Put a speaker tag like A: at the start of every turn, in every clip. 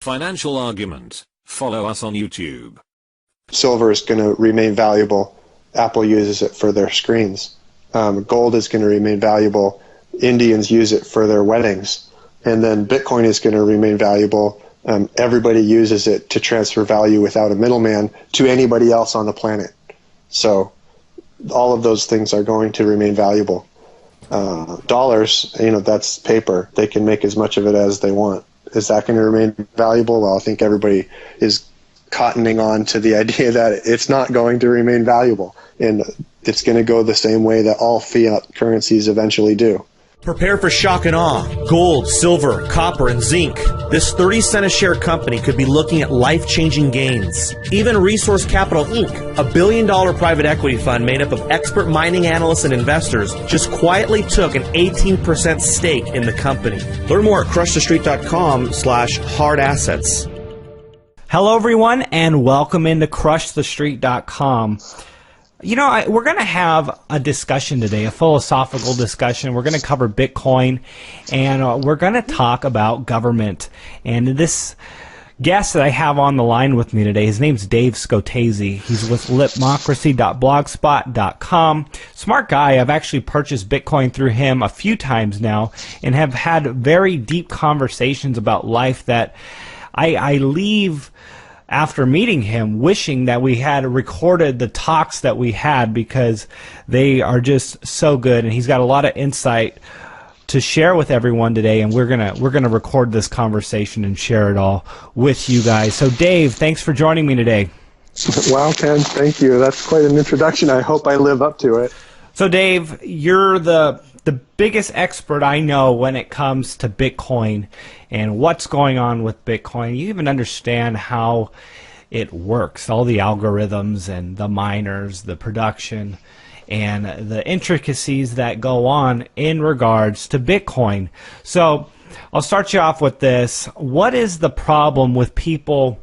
A: Financial argument. Follow us on YouTube.
B: Silver is going to remain valuable. Apple uses it for their screens. Gold is going to remain valuable. Indians use it for their weddings. And then Bitcoin is going to remain valuable. Everybody uses it to transfer value without a middleman to anybody else on the planet. So all of those things are going to remain valuable. Dollars, that's paper. They can make as much of it as they want. Is that going to remain valuable? Well, I think everybody is cottoning on to the idea that it's not going to remain valuable, and it's going to go the same way that all fiat currencies eventually do.
C: Prepare for shock and awe. Gold, silver, copper, and zinc. This 30-cent a share company could be looking at life-changing gains. Even Resource Capital Inc., a $1 billion private equity fund made up of expert mining analysts and investors, just quietly took an 18% stake in the company. Learn more at crushthestreet.com/hardassets.
D: Hello, everyone, and welcome into crushthestreet.com. We're going to have a discussion today, a philosophical discussion. We're going to cover Bitcoin, and we're going to talk about government. And this guest that I have on the line with me today, his name's Dave Scotese. He's with lipmocracy.blogspot.com. Smart guy. I've actually purchased Bitcoin through him a few times now and have had very deep conversations about life that I leave after meeting him wishing that we had recorded the talks that we had, because they are just so good, and he's got a lot of insight to share with everyone today, and we're gonna record this conversation and share it all with you guys. So Dave, thanks for joining me today.
B: Wow, Ken, thank you. That's quite an introduction. I hope I live up to it.
D: So Dave, you're the biggest expert I know when it comes to Bitcoin and what's going on with Bitcoin. You even understand how it works, all the algorithms and the miners, the production, and the intricacies that go on in regards to Bitcoin. So I'll start you off with this. What is the problem with people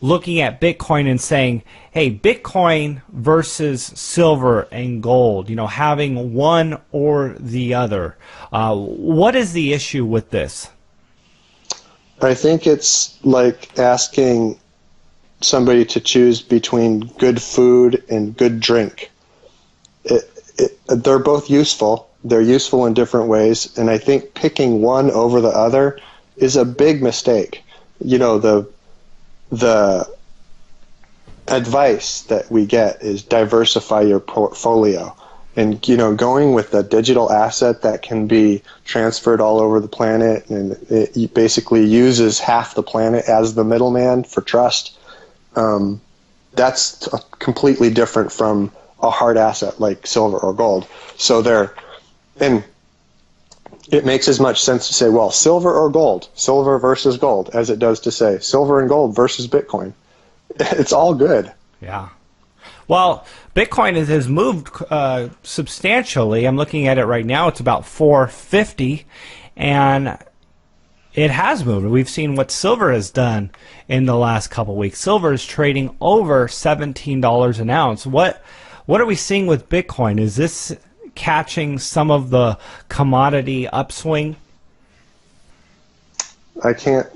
D: looking at Bitcoin and saying, hey, Bitcoin versus silver and gold, having one or the other? What is the issue with this?
B: I think it's like asking somebody to choose between good food and good drink. They're both useful. They're useful in different ways, and I think picking one over the other is a big mistake. The advice that we get is diversify your portfolio, and going with a digital asset that can be transferred all over the planet, and it basically uses half the planet as the middleman for trust. That's completely different from a hard asset like silver or gold. And it makes as much sense to say, well, silver or gold, silver versus gold, as it does to say silver and gold versus Bitcoin. It's all good.
D: Yeah. Well, Bitcoin has moved substantially. I'm looking at it right now. It's about 450, and it has moved. We've seen what silver has done in the last couple weeks. Silver is trading over $17 an ounce. What are we seeing with Bitcoin? Is this catching some of the commodity upswing?
B: I can't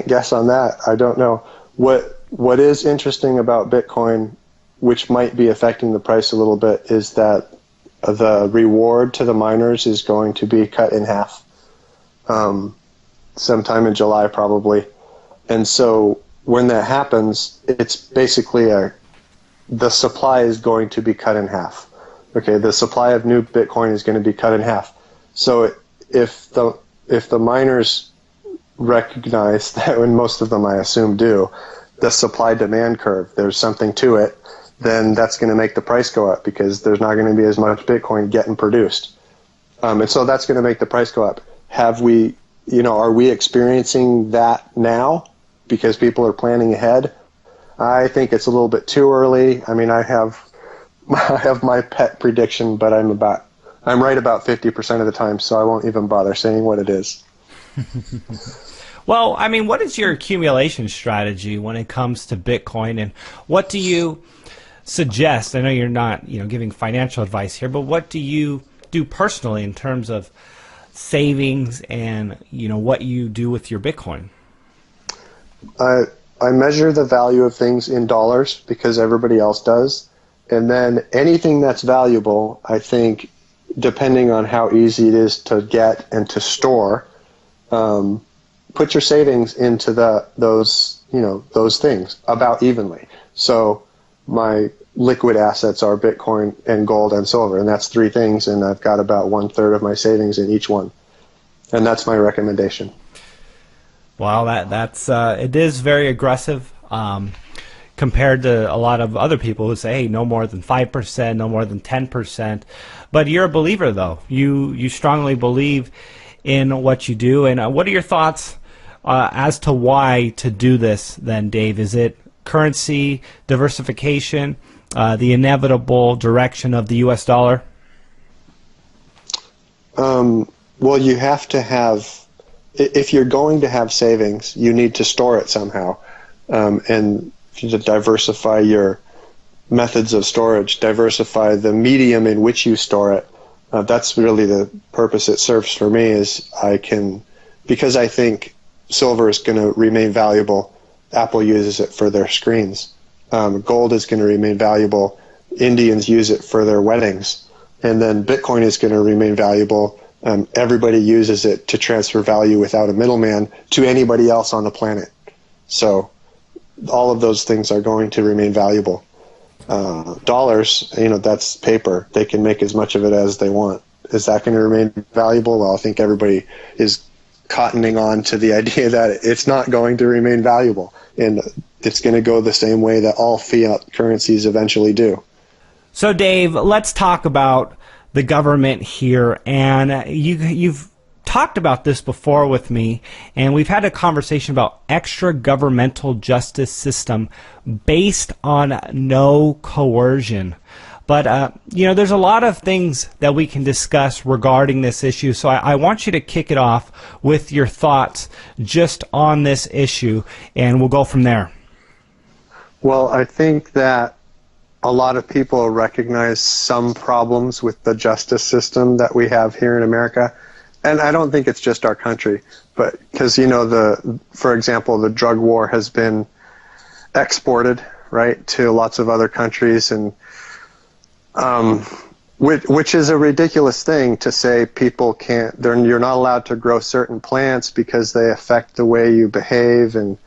B: guess on that. I don't know. What is interesting about Bitcoin, which might be affecting the price a little bit, is that the reward to the miners is going to be cut in half sometime in July probably. And so when that happens, it's basically the supply is going to be cut in half. Okay, the supply of new Bitcoin is going to be cut in half. So if the miners recognize that, and most of them I assume do, the supply-demand curve, there's something to it, then that's going to make the price go up, because there's not going to be as much Bitcoin getting produced. And so that's going to make the price go up. Are we experiencing that now because people are planning ahead? I think it's a little bit too early. I mean, I have my pet prediction, but I'm right about 50% of the time, so I won't even bother saying what it is.
D: Well, I mean, what is your accumulation strategy when it comes to Bitcoin, and what do you suggest? I know you're not, giving financial advice here, but what do you do personally in terms of savings and, what you do with your Bitcoin?
B: I measure the value of things in dollars because everybody else does. And then anything that's valuable, I think, depending on how easy it is to get and to store, put your savings into those things about evenly. So my liquid assets are Bitcoin and gold and silver, and that's three things, and I've got about 1/3 of my savings in each one. And that's my recommendation.
D: Well, that's it is very aggressive compared to a lot of other people who say, hey, no more than 5%, no more than 10%. But you're a believer, though. You strongly believe in what you do. And what are your thoughts as to why to do this then, Dave? Is it currency diversification, the inevitable direction of the U.S. dollar?
B: Well, you have to have, if you're going to have savings, you need to store it somehow. And to diversify your methods of storage, diversify the medium in which you store it. That's really the purpose it serves for me, is because I think silver is going to remain valuable. Apple uses it for their screens. Gold is going to remain valuable. Indians use it for their weddings. And then Bitcoin is going to remain valuable. Everybody uses it to transfer value without a middleman to anybody else on the planet. So all of those things are going to remain valuable. Dollars, that's paper. They can make as much of it as they want. Is that going to remain valuable? Well, I think everybody is cottoning on to the idea that it's not going to remain valuable, and it's going to go the same way that all fiat currencies eventually do.
D: So, Dave, let's talk about the government here, and you've talked about this before with me, and we've had a conversation about extra governmental justice system based on no coercion. But, there's a lot of things that we can discuss regarding this issue, so I want you to kick it off with your thoughts just on this issue, and we'll go from there.
B: Well, I think that a lot of people recognize some problems with the justice system that we have here in America. And I don't think it's just our country, but because, for example, the drug war has been exported, right, to lots of other countries, and which is a ridiculous thing to say people you're not allowed to grow certain plants because they affect the way you behave, and,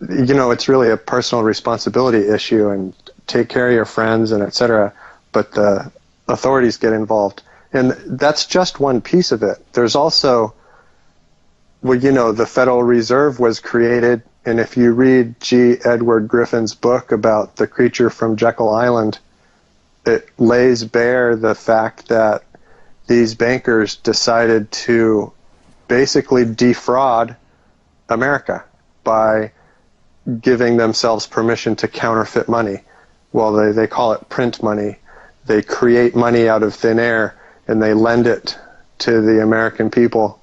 B: it's really a personal responsibility issue, and take care of your friends and et cetera, but the authorities get involved. And that's just one piece of it. There's also, the Federal Reserve was created, and if you read G. Edward Griffin's book about the creature from Jekyll Island, it lays bare the fact that these bankers decided to basically defraud America by giving themselves permission to counterfeit money. Well, they call it print money. They create money out of thin air, and they lend it to the American people,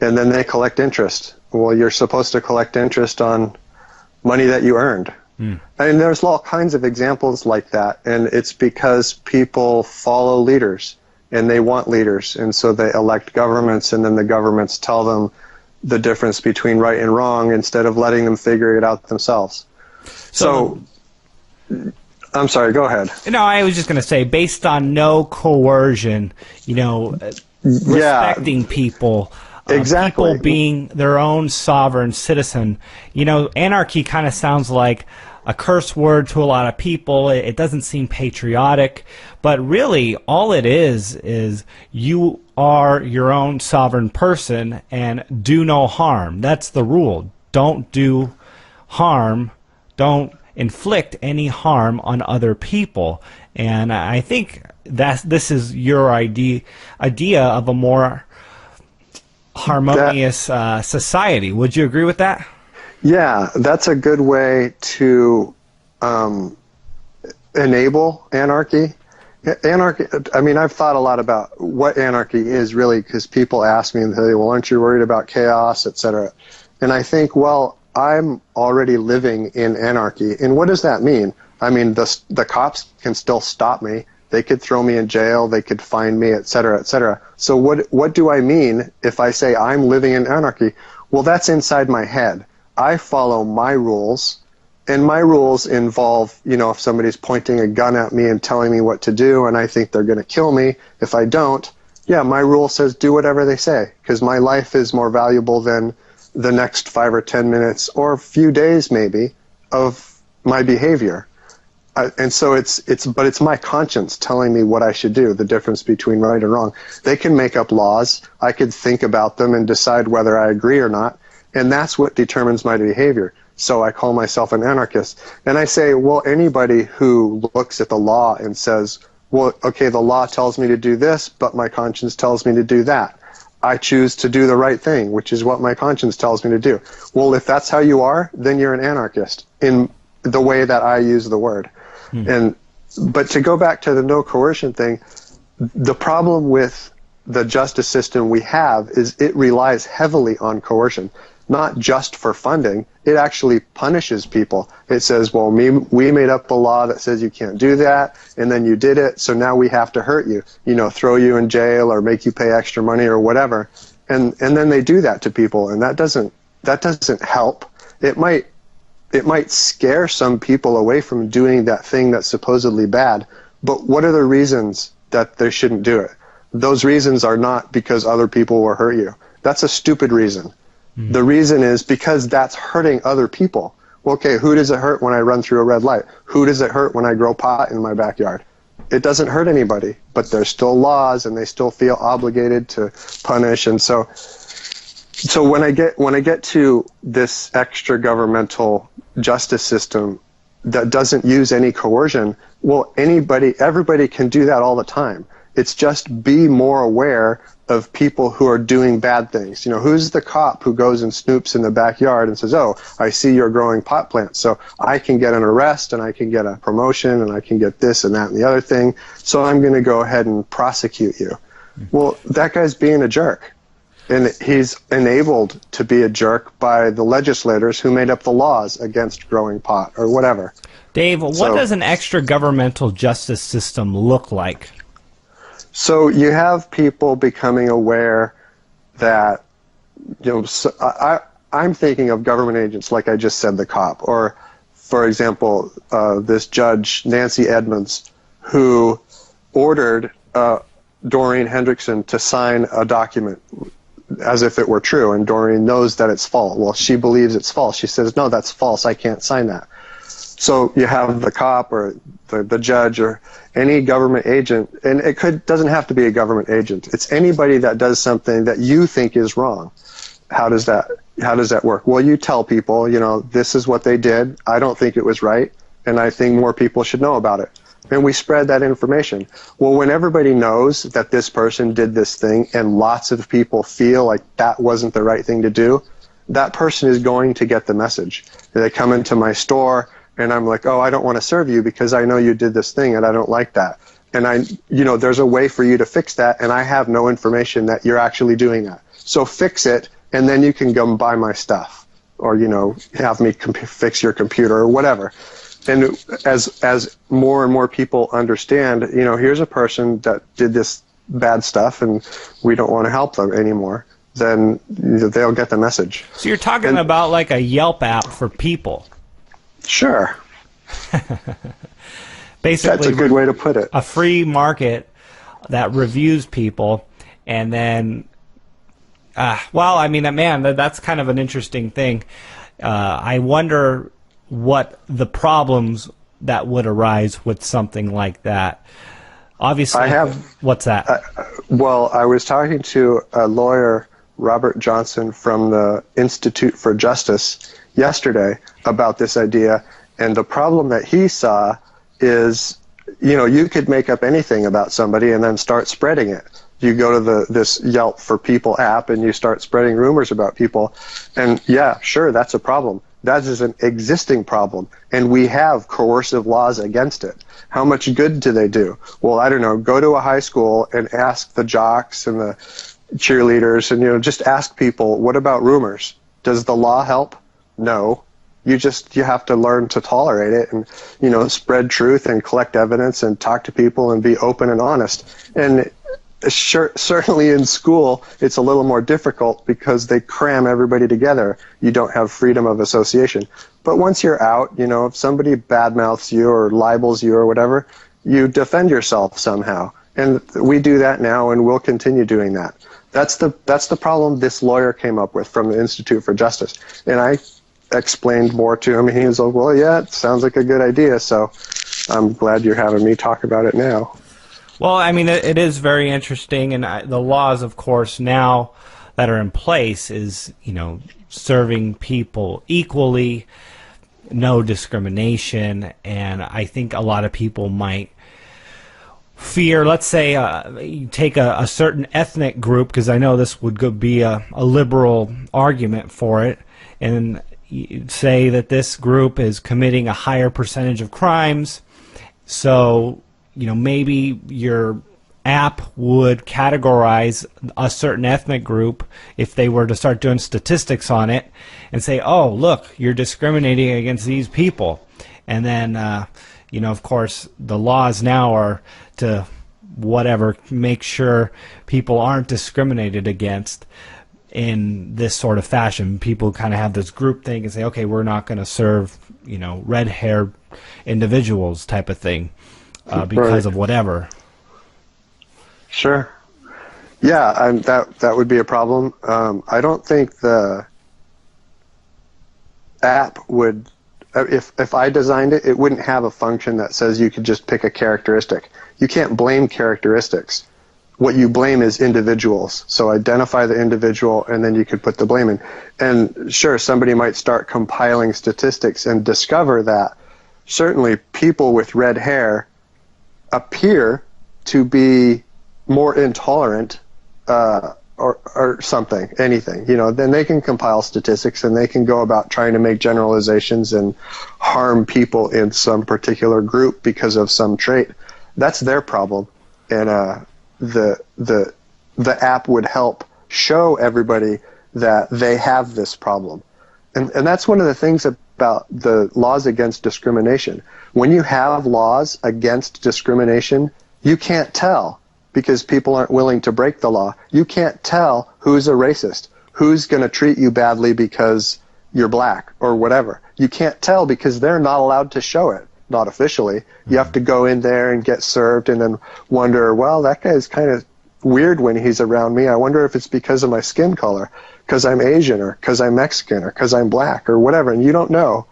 B: and then they collect interest. Well, you're supposed to collect interest on money that you earned. I mean, there's all kinds of examples like that, and it's because people follow leaders, and they want leaders, and so they elect governments, and then the governments tell them the difference between right and wrong instead of letting them figure it out themselves. So I'm sorry, go ahead.
D: No, I was just going to say, based on no coercion, respecting people,
B: exactly.
D: People being their own sovereign citizen. Anarchy kind of sounds like a curse word to a lot of people. It doesn't seem patriotic, but really all it is you are your own sovereign person and do no harm. That's the rule. Don't do harm. Don't inflict any harm on other people. And I think this is your idea of a more harmonious society. Would you agree with that?
B: Yeah, that's a good way to enable anarchy. Anarchy, I mean, I've thought a lot about what anarchy is really, because people ask me, and they say, well, aren't you worried about chaos, etc.? And I think, well, I'm already living in anarchy. And what does that mean? I mean, the cops can still stop me. They could throw me in jail. They could fine me, et cetera, et cetera. So what do I mean if I say I'm living in anarchy? Well, that's inside my head. I follow my rules, and my rules involve, if somebody's pointing a gun at me and telling me what to do and I think they're going to kill me if I don't, yeah, my rule says do whatever they say, because my life is more valuable than the next 5 or 10 minutes or a few days maybe of my behavior. And so it's my conscience telling me what I should do, the difference between right and wrong. They can make up laws. I could think about them and decide whether I agree or not, and that's what determines my behavior. So I call myself an anarchist. And I say, well, anybody who looks at the law and says, well, okay, the law tells me to do this, but my conscience tells me to do that. I choose to do the right thing, which is what my conscience tells me to do. Well, if that's how you are, then you're an anarchist in the way that I use the word. But to go back to the no coercion thing, the problem with the justice system we have is it relies heavily on coercion, not just for funding. It actually punishes people. It says, well, we made up a law that says you can't do that, and then you did it, so now we have to hurt you, throw you in jail or make you pay extra money or whatever. And then they do that to people, and that doesn't help. It might scare some people away from doing that thing that's supposedly bad, but what are the reasons that they shouldn't do it? Those reasons are not because other people will hurt you. That's a stupid reason. The reason is because that's hurting other people. Well, okay, who does it hurt when I run through a red light? Who does it hurt when I grow pot in my backyard? It doesn't hurt anybody, but there's still laws and they still feel obligated to punish. And so when I get to this extra governmental justice system that doesn't use any coercion, well, everybody can do that all the time. It's just be more aware of people who are doing bad things. Who's the cop who goes and snoops in the backyard and says, oh, I see you're growing pot plants, so I can get an arrest and I can get a promotion and I can get this and that and the other thing, so I'm going to go ahead and prosecute you. Well, that guy's being a jerk. And he's enabled to be a jerk by the legislators who made up the laws against growing pot or whatever.
D: Dave, what does an extra governmental justice system look like?
B: So you have people becoming aware that, I'm thinking of government agents, like I just said, the cop, or, for example, this judge, Nancy Edmonds, who ordered Doreen Hendrickson to sign a document as if it were true, and Doreen knows that it's false. Well, she believes it's false. She says, no, that's false. I can't sign that. So you have the cop or the judge or any government agent, and doesn't have to be a government agent. It's anybody that does something that you think is wrong. How does that work? Well, you tell people, this is what they did. I don't think it was right, and I think more people should know about it. And we spread that information. Well, when everybody knows that this person did this thing and lots of people feel like that wasn't the right thing to do, that person is going to get the message. They come into my store and I'm like, oh, I don't want to serve you because I know you did this thing and I don't like that. And there's a way for you to fix that, and I have no information that you're actually doing that. So fix it, and then you can go buy my stuff, or, have me fix your computer or whatever. And as more and more people understand, here's a person that did this bad stuff and we don't want to help them anymore, then they'll get the message.
D: So you're talking about like a Yelp app for people.
B: Sure.
D: Basically,
B: that's a good way to put it.
D: A free market that reviews people, and then, that's kind of an interesting thing. I wonder what the problems that would arise with something like that. Obviously, what's that?
B: I was talking to a lawyer, Robert Johnson, from the Institute for Justice yesterday about this idea, and the problem that he saw is, you could make up anything about somebody and then start spreading it. You go to this Yelp for People app and you start spreading rumors about people, and yeah, sure, that's a problem. That is an existing problem, and we have coercive laws against it. How much good do they do? Well, I don't know. Go to a high school and ask the jocks and the cheerleaders, and just ask people, what about rumors? Does the law help? No. You have to learn to tolerate it and, spread truth and collect evidence and talk to people and be open and honest. And Sure, certainly in school, it's a little more difficult because they cram everybody together. You don't have freedom of association. But once you're out, if somebody badmouths you or libels you or whatever, you defend yourself somehow. And we do that now, and we'll continue doing that. That's the problem this lawyer came up with from the Institute for Justice. And I explained more to him, and he was like, well, yeah, it sounds like a good idea, so I'm glad you're having me talk about it now.
D: Well, I mean, it is very interesting, and the laws, of course, now that are in place is, serving people equally, no discrimination, and I think a lot of people might fear, let's say, you take a certain ethnic group, because I know this would be a liberal argument for it, and say that this group is committing a higher percentage of crimes, so maybe your app would categorize a certain ethnic group if they were to start doing statistics on it and say, oh, look, you're discriminating against these people. And then, of course, the laws now are to make sure people aren't discriminated against in this sort of fashion. People kind of have this group thing and say, okay, we're not going to serve, red-haired individuals type of thing. Because of whatever. Sure.
B: Yeah, that would be a problem. I don't think the app would, if I designed it, it wouldn't have a function that says you could just pick a characteristic. You can't blame characteristics. What you blame is individuals. So identify the individual, and then you could put the blame in. And sure, somebody might start compiling statistics and discover that certainly people with red hair appear to be more intolerant or something, anything. Then they can compile statistics and they can go about trying to make generalizations and harm people in some particular group because of some trait. That's their problem. And the app would help show everybody that they have this problem. And that's one of the things about the laws against discrimination. When you have laws against discrimination, you can't tell, because people aren't willing to break the law. You can't tell who's a racist, who's going to treat you badly because you're black or whatever. You can't tell because they're not allowed to show it, not officially. You have to go in there and get served and then wonder, well, that guy's kind of weird when he's around me. I wonder if it's because of my skin color, because I'm Asian, or because I'm Mexican, or because I'm black, or whatever. And you don't know,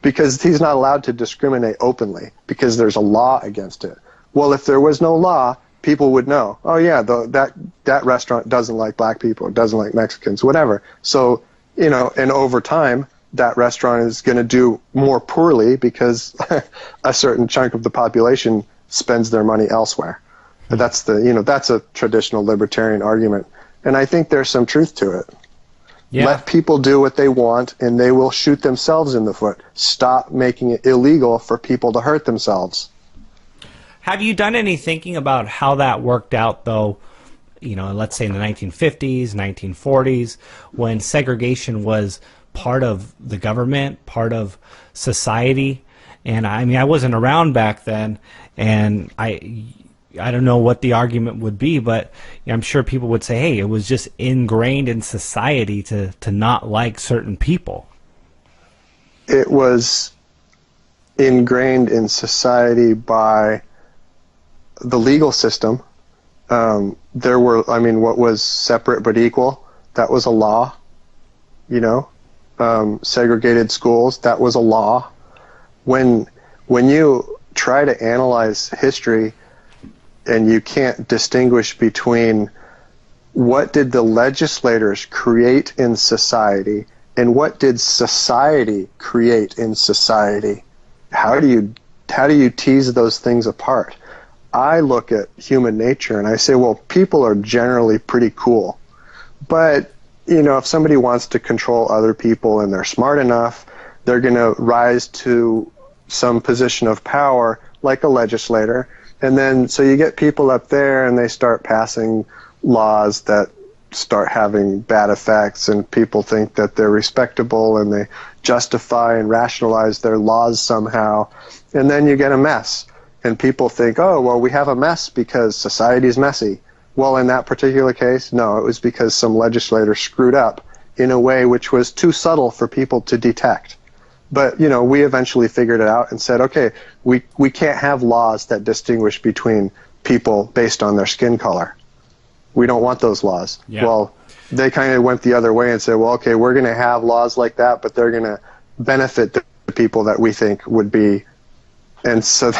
B: because he's not allowed to discriminate openly because there's a law against it. Well, if there was no law, people would know, oh yeah, that restaurant doesn't like black people, it doesn't like Mexicans, whatever. So, and over time, that restaurant is going to do more poorly because a certain chunk of the population spends their money elsewhere. That's that's a traditional libertarian argument. And I think there's some truth to it. Yeah. Let people do what they want, and they will shoot themselves in the foot. Stop making it illegal for people to hurt themselves.
D: Have you done any thinking about how that worked out, though, let's say in the 1950s, 1940s, when segregation was part of the government, part of society? And I mean, I wasn't around back then, and I don't know what the argument would be, but I'm sure people would say, hey, it was just ingrained in society to not like certain people.
B: It was ingrained in society by the legal system. There were, what was separate but equal, that was a law. Segregated schools, that was a law. When you try to analyze history, and you can't distinguish between what did the legislators create in society and what did society create in society, how do you tease those things apart? I look at human nature and I say, well, people are generally pretty cool, but if somebody wants to control other people and they're smart enough, they're going to rise to some position of power like a legislator. And then, so you get people up there and they start passing laws that start having bad effects, and people think that they're respectable and they justify and rationalize their laws somehow. And then you get a mess. And people think, oh, well, we have a mess because society's messy. Well, in that particular case, no, it was because some legislator screwed up in a way which was too subtle for people to detect. But, we eventually figured it out and said, okay, we can't have laws that distinguish between people based on their skin color. We don't want those laws.
D: Yeah.
B: Well, they kind of went the other way and said, well, okay, we're going to have laws like that, but they're going to benefit the people that we think would be. And so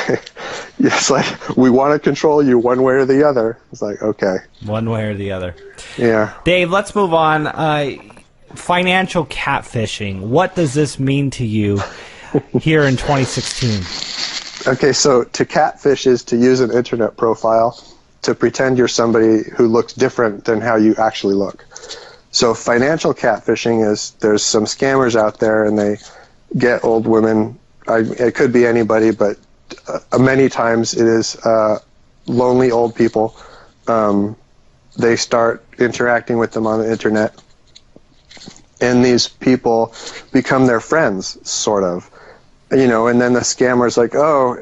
B: it's like, we want to control you one way or the other. It's like, okay.
D: One way or the other.
B: Yeah.
D: Dave, let's move on. Financial catfishing. What does this mean to you here in 2016?
B: Okay, so to catfish is to use an internet profile to pretend you're somebody who looks different than how you actually look. So financial catfishing is there's some scammers out there and they get old women. It could be anybody, but many times it is lonely old people. They start interacting with them on the internet, and these people become their friends, sort of. And then the scammer's like, oh,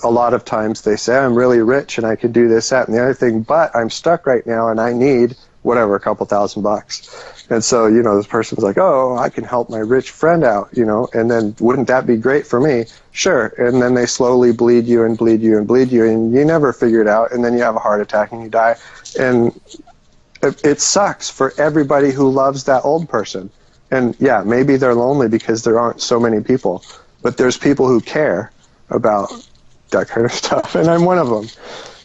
B: a lot of times they say, I'm really rich and I can do this, that, and the other thing, but I'm stuck right now and I need whatever, a couple $1,000. And so, this person's like, oh, I can help my rich friend out, and then wouldn't that be great for me? Sure. And then they slowly bleed you and bleed you and bleed you, and you never figure it out, and then you have a heart attack and you die. And it sucks for everybody who loves that old person. And yeah, maybe they're lonely because there aren't so many people, but there's people who care about that kind of stuff, and I'm one of them.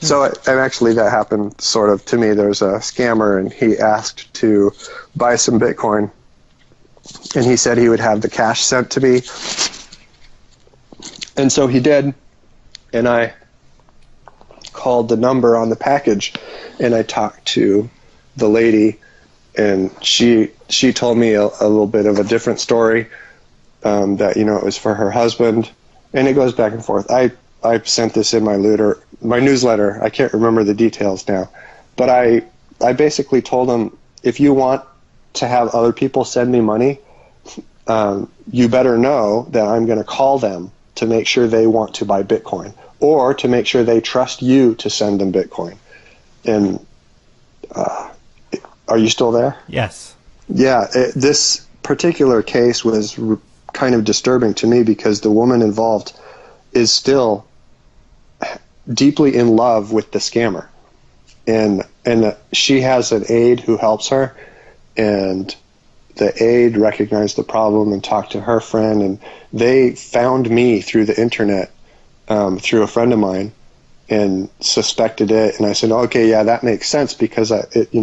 B: So, and actually that happened sort of to me. There's a scammer, and he asked to buy some Bitcoin, and he said he would have the cash sent to me. And so he did, and I called the number on the package, and I talked to the lady, and she told me a little bit of a different story, that, it was for her husband, and it goes back and forth. I sent this in my newsletter. I can't remember the details now, but I basically told them, if you want to have other people send me money, you better know that I'm going to call them to make sure they want to buy Bitcoin, or to make sure they trust you to send them Bitcoin. And are you still there?
D: Yes.
B: Yeah, this particular case was kind of disturbing to me because the woman involved is still deeply in love with the scammer, and she has an aide who helps her, and the aide recognized the problem and talked to her friend, and they found me through the internet, through a friend of mine, and suspected it. And I said, okay, yeah, that makes sense, because it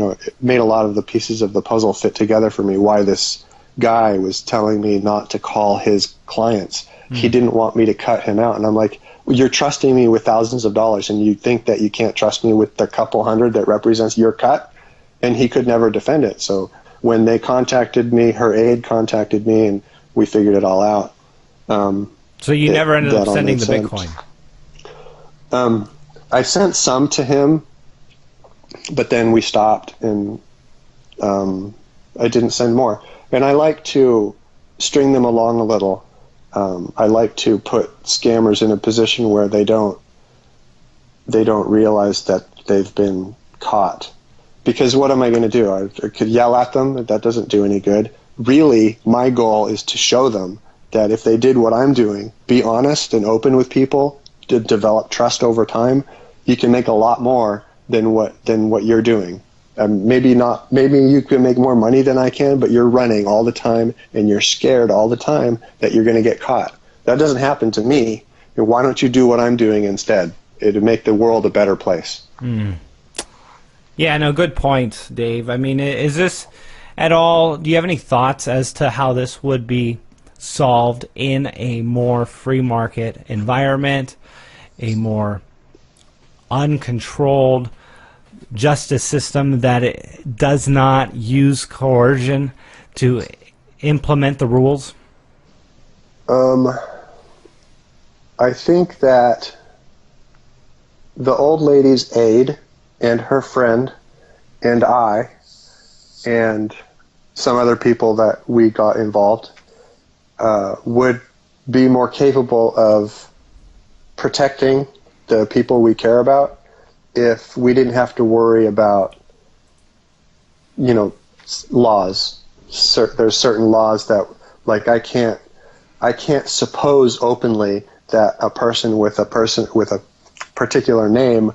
B: made a lot of the pieces of the puzzle fit together for me, why this guy was telling me not to call his clients. He didn't want me to cut him out. And I'm like, you're trusting me with thousands of dollars, and you think that you can't trust me with the couple hundred that represents your cut? And he could never defend it. So when they contacted me, her aide contacted me, and we figured it all out.
D: So you never ended up sending the Bitcoin?
B: I sent some to him, but then we stopped, and I didn't send more. And I like to string them along a little. I like to put scammers in a position where they don't realize that they've been caught. Because what am I going to do? I could yell at them. That doesn't do any good. Really, my goal is to show them that if they did what I'm doing, be honest and open with people, to develop trust over time, you can make a lot more than what you're doing. Maybe you can make more money than I can, but you're running all the time and you're scared all the time that you're going to get caught. That doesn't happen to me. Why don't you do what I'm doing instead? It'd make the world a better place.
D: Yeah, no, good point, Dave. I mean, is this at all, do you have any thoughts as to how this would be solved in a more free market environment, a more uncontrolled justice system that it does not use coercion to implement the rules?
B: I think that the old lady's aide and her friend and I and some other people that we got involved would be more capable of protecting the people we care about if we didn't have to worry about, laws. There's certain laws that, like, I can't suppose openly that a person with a particular name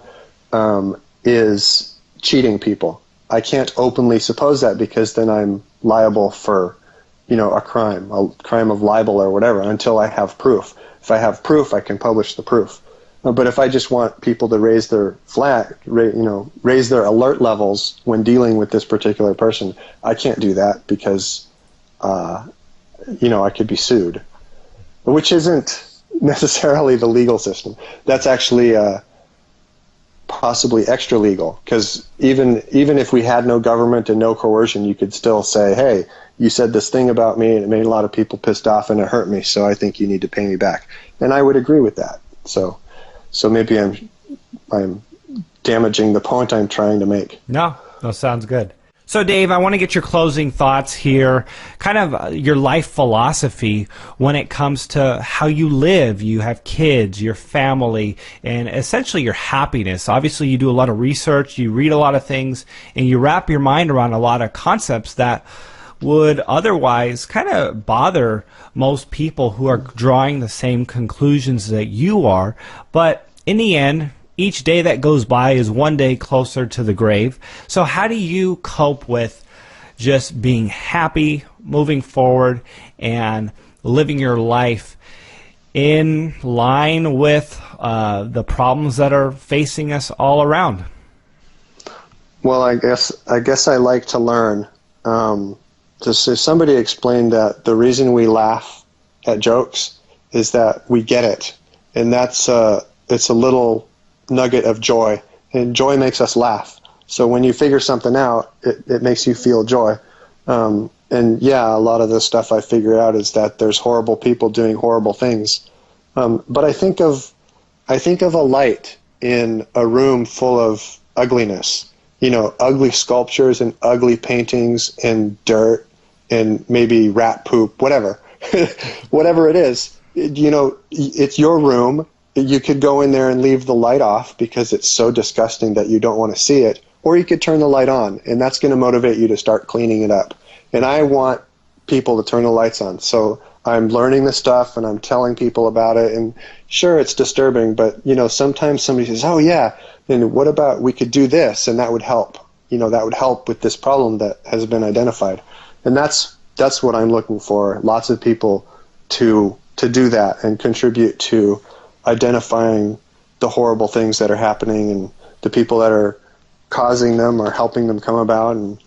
B: is cheating people. I can't openly suppose that, because then I'm liable for, a crime of libel or whatever, until I have proof. If I have proof, I can publish the proof. But if I just want people to raise their raise their alert levels when dealing with this particular person, I can't do that, because, I could be sued, which isn't necessarily the legal system. That's actually possibly extra legal, because even if we had no government and no coercion, you could still say, hey, you said this thing about me and it made a lot of people pissed off and it hurt me, so I think you need to pay me back. And I would agree with that. So maybe I'm damaging the point I'm trying to make.
D: No, sounds good. So, Dave, I want to get your closing thoughts here, kind of your life philosophy when it comes to how you live. You have kids, your family, and essentially your happiness. Obviously, you do a lot of research, you read a lot of things, and you wrap your mind around a lot of concepts that would otherwise kind of bother most people who are drawing the same conclusions that you are. But in the end, each day that goes by is one day closer to the grave. So how do you cope with just being happy, moving forward, and living your life in line with the problems that are facing us all around?
B: Well, I guess I like to learn. Somebody explained that the reason we laugh at jokes is that we get it, and it's a little nugget of joy, and joy makes us laugh. So when you figure something out, it makes you feel joy. And yeah, a lot of the stuff I figure out is that there's horrible people doing horrible things. But I think of a light in a room full of ugliness, ugly sculptures and ugly paintings and dirt and maybe rat poop, whatever, whatever it is, it's your room. You could go in there and leave the light off because it's so disgusting that you don't want to see it, or you could turn the light on, and that's going to motivate you to start cleaning it up. And I want people to turn the lights on. So I'm learning this stuff and I'm telling people about it, and sure, it's disturbing, but sometimes somebody says, oh yeah, then what about we could do this, and that would help. That would help with this problem that has been identified. And that's what I'm looking for. Lots of people to do that and contribute to identifying the horrible things that are happening and the people that are causing them or helping them come about, and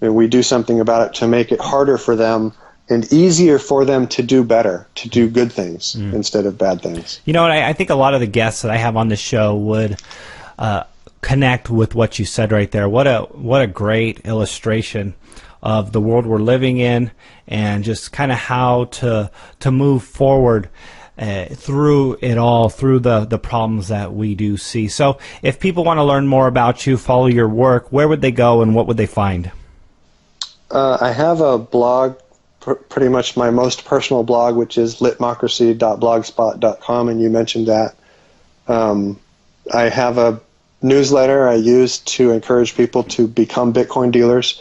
B: we do something about it to make it harder for them and easier for them to do better, to do good things instead of bad things.
D: I think a lot of the guests that I have on the show would connect with what you said right there. What a great illustration of the world we're living in, and just kind of how to move forward through it all, through the problems that we do see. So if people want to learn more about you, follow your work, where would they go and what would they find?
B: I have a blog, pretty much my most personal blog, which is litmocracy.blogspot.com, and you mentioned that. I have a newsletter I use to encourage people to become Bitcoin dealers.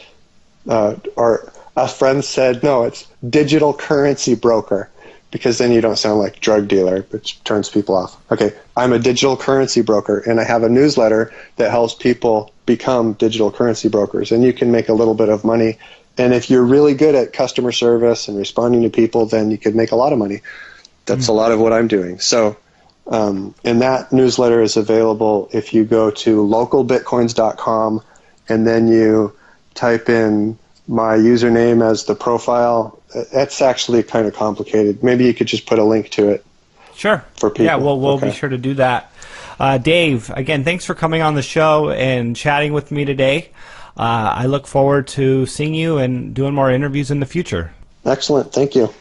B: Or a friend said, no, it's digital currency broker, because then you don't sound like drug dealer, which turns people off. Okay, I'm a digital currency broker, and I have a newsletter that helps people become digital currency brokers, and you can make a little bit of money. And if you're really good at customer service and responding to people, then you could make a lot of money. That's a lot of what I'm doing. So, and that newsletter is available if you go to localbitcoins.com, and then you type in my username as the profile. That's actually kind of complicated. Maybe you could just put a link to it.
D: Sure.
B: For people.
D: Yeah, we'll be sure to do that. Dave, again, thanks for coming on the show and chatting with me today. I look forward to seeing you and doing more interviews in the future.
B: Excellent. Thank you.